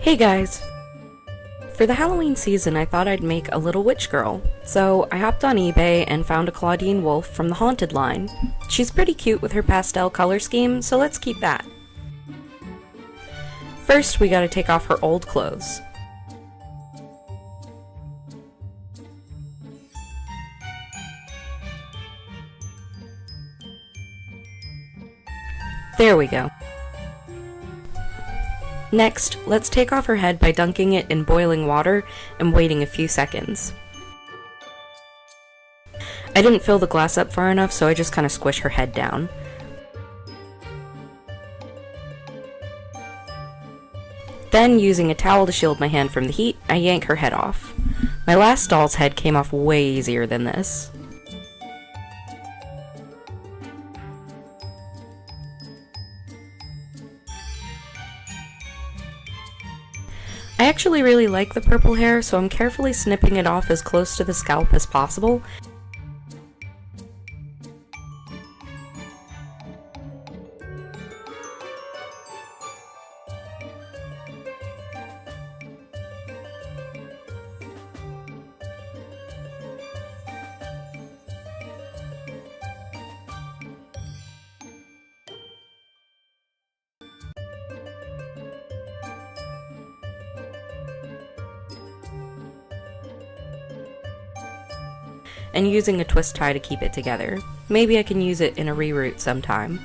Hey guys! For the Halloween season, I thought I'd make a little witch girl, so I hopped on eBay and found a Claudine wolf from the Haunted line. She's pretty cute with her pastel color scheme, so let's keep that. First, we gotta take off her old clothes. There we go. Next, let's take off her head by dunking it in boiling water and waiting a few seconds. I didn't fill the glass up far enough, so I just kind of squish her head down. Then, using a towel to shield my hand from the heat, I yank her head off. My last doll's head came off way easier than this. I actually really like the purple hair, so I'm carefully snipping it off as close to the scalp as possible. And using a twist tie to keep it together. Maybe I can use it in a reroot sometime.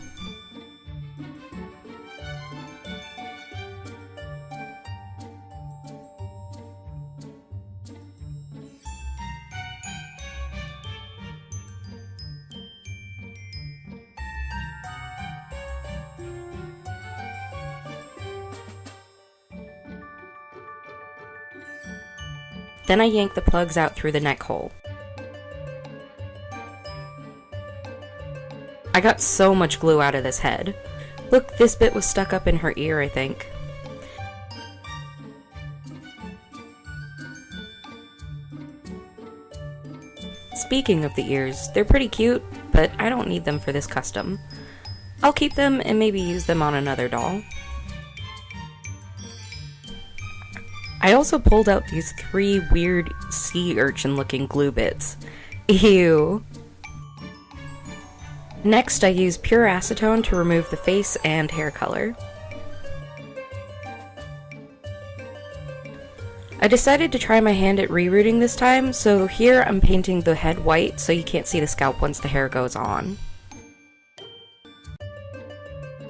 Then I yank the plugs out through the neck hole. I got so much glue out of this head. Look, this bit was stuck up in her ear, I think. Speaking of the ears, they're pretty cute, but I don't need them for this custom. I'll keep them and maybe use them on another doll. I also pulled out these 3 weird sea urchin looking glue bits. Ew. Next, I use pure acetone to remove the face and hair color. I decided to try my hand at rerooting this time, so here I'm painting the head white so you can't see the scalp once the hair goes on.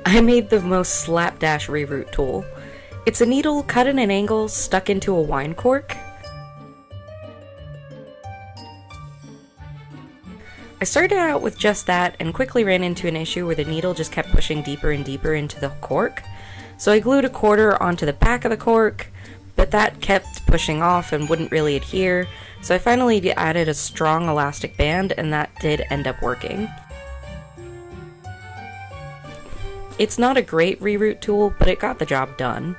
I made the most slapdash reroot tool. It's a needle cut at an angle stuck into a wine cork. I started out with just that and quickly ran into an issue where the needle just kept pushing deeper and deeper into the cork. So I glued a quarter onto the back of the cork, but that kept pushing off and wouldn't really adhere, so I finally added a strong elastic band and that did end up working. It's not a great reroot tool, but it got the job done.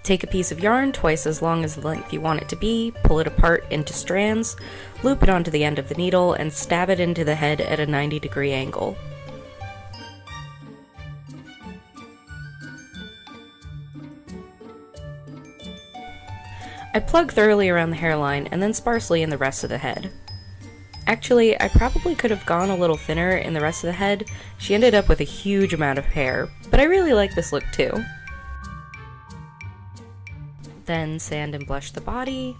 Take a piece of yarn twice as long as the length you want it to be, pull it apart into strands, loop it onto the end of the needle, and stab it into the head at a 90-degree angle. I plug thoroughly around the hairline and then sparsely in the rest of the head. Actually, I probably could have gone a little thinner in the rest of the head. She ended up with a huge amount of hair, but I really like this look too. Then sand and blush the body,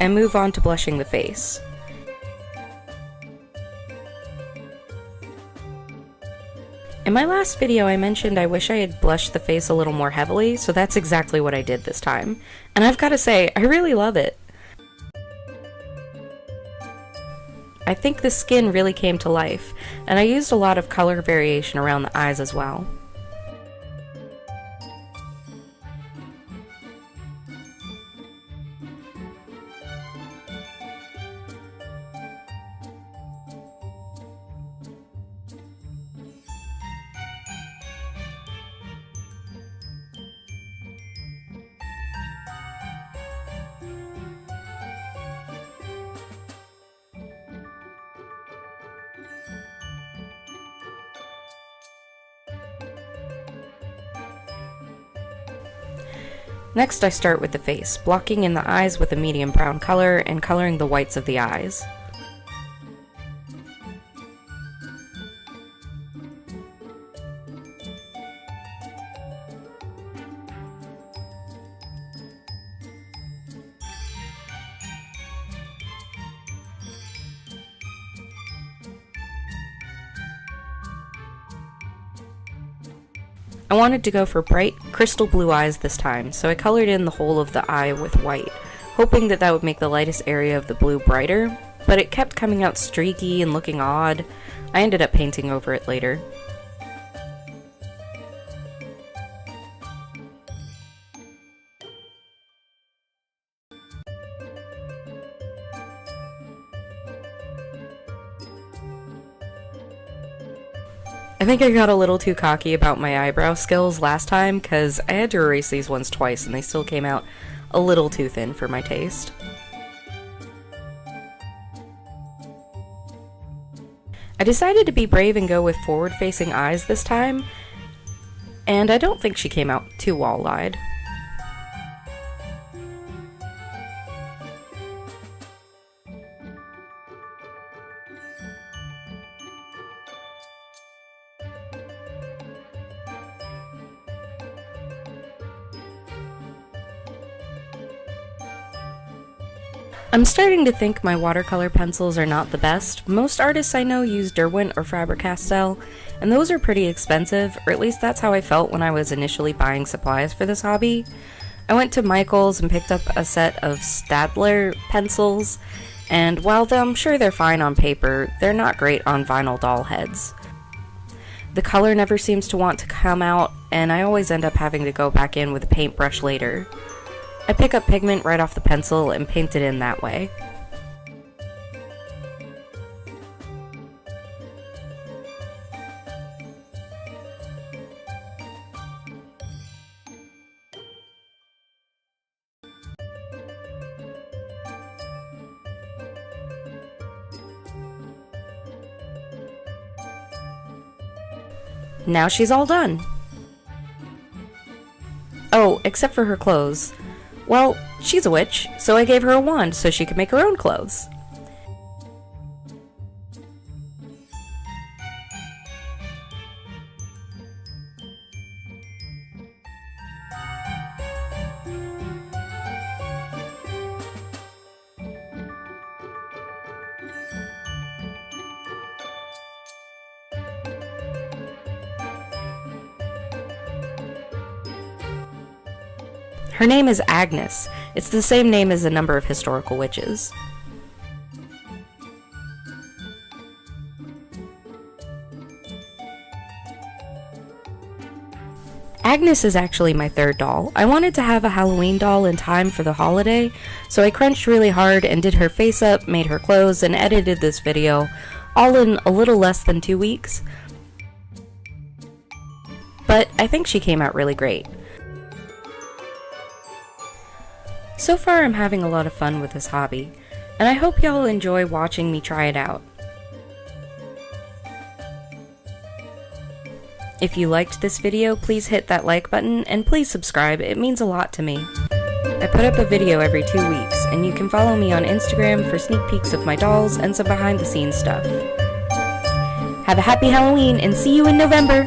and move on to blushing the face. In my last video I mentioned I wish I had blushed the face a little more heavily, so that's exactly what I did this time. And I've gotta say, I really love it. I think the skin really came to life, and I used a lot of color variation around the eyes as well. Next, I start with the face, blocking in the eyes with a medium brown color and coloring the whites of the eyes. I wanted to go for bright, crystal blue eyes this time, so I colored in the whole of the eye with white, hoping that that would make the lightest area of the blue brighter, but it kept coming out streaky and looking odd. I ended up painting over it later. I think I got a little too cocky about my eyebrow skills last time because I had to erase these ones twice and they still came out a little too thin for my taste. I decided to be brave and go with forward-facing eyes this time, and I don't think she came out too wall-eyed. I'm starting to think my watercolor pencils are not the best. Most artists I know use Derwent or Faber-Castell, and those are pretty expensive, or at least that's how I felt when I was initially buying supplies for this hobby. I went to Michael's and picked up a set of Staedtler pencils, and while I'm sure they're fine on paper, they're not great on vinyl doll heads. The color never seems to want to come out, and I always end up having to go back in with a paintbrush later. I pick up pigment right off the pencil and paint it in that way. Now she's all done. Oh, except for her clothes. Well, she's a witch, so I gave her a wand so she could make her own clothes. Her name is Agnes. It's the same name as a number of historical witches. Agnes is actually my third doll. I wanted to have a Halloween doll in time for the holiday, so I crunched really hard and did her face up, made her clothes, and edited this video, all in a little less than 2 weeks. But I think she came out really great. So far, I'm having a lot of fun with this hobby, and I hope y'all enjoy watching me try it out. If you liked this video, please hit that like button, and please subscribe, it means a lot to me. I put up a video every 2 weeks, and you can follow me on Instagram for sneak peeks of my dolls and some behind the scenes stuff. Have a happy Halloween, and see you in November!